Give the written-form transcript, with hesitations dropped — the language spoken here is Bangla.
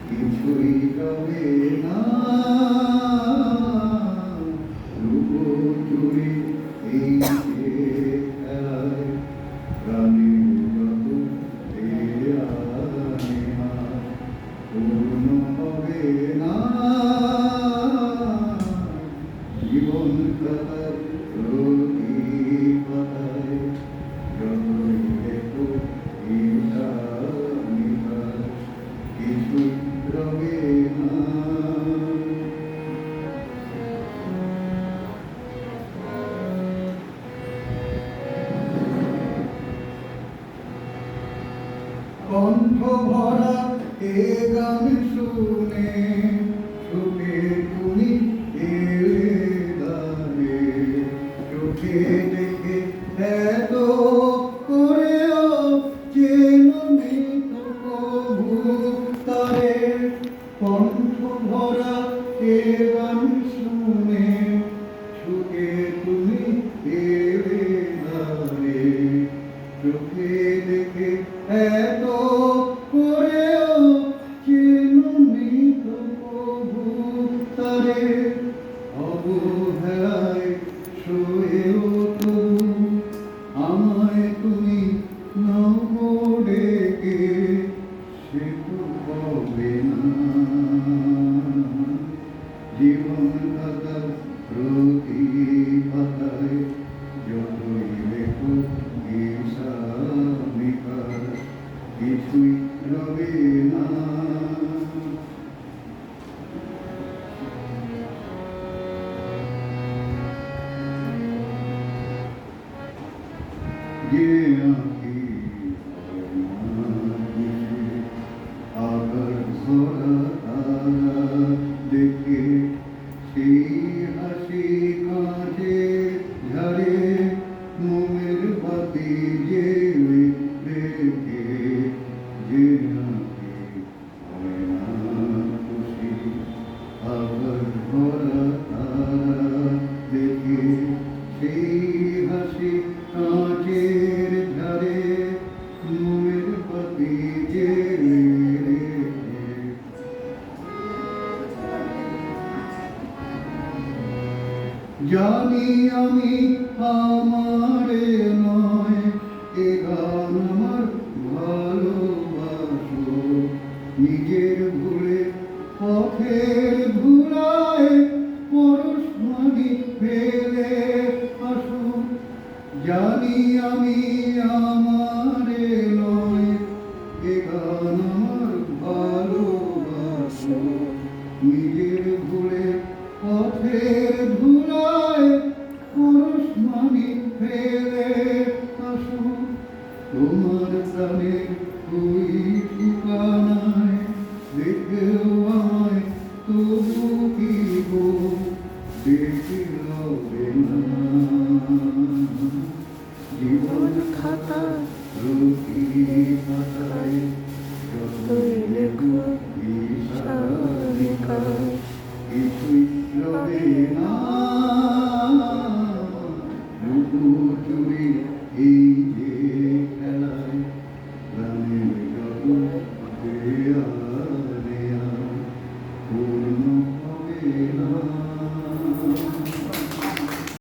কিছুই রবে না লুকোচুরি এই খেলায় প্রাণীর যত পূর্ণ হবে না জীবন খাতার প্রতি পাতায় যতই দেখো কিছুই রবে না। কণ্ঠ ভরা এ গান শুনে সুখে তুমি এলে দাঁড়ে চোখে দেখে এত করেও যেন মৃত প্রভু তারে কণ্ঠ ভরা এ গান শুনে সুখে তুমি এলে দাঁড়ে চোখে দেখে এত করেও যেন মৃত প্রভু তারে অবহেলায় শোয়েও তবু আমায় তুমি নও ডেকে সে তো হবে না জীবন খাতার প্রতি পাতায় যতই লেখো কিছুই রবে না। যে আঁকি আবার ভরা তারা দেখে সেই হাসি কাঁচে ঝাড়ে মোমের বাতি যে দেখে যে আঁকি হয় না খুশি আবার ভরা তারা দেখে সেই হাসি কাঁচের ঝাড়ে মোমের বাতি যে জানি আমি আমারে নয় এ গান আমার ভালোবাসো নিজের ভুলে পথের ধুলায় পরশমণি ফেলে আসো জানি আমি আমারে নয় এ গান আমার ভালোবাসো নিজের ভুলে পথের ধুলায় পরশমণি ফেলে আসো তোমার প্রাণের ওই ঠিকানায় দেখেও আমায় তবু কি গো দেখে হবে না জীবন খাতা প্রতি পাতায় যতই লেখো কিছুই রবে না লুকোচুরি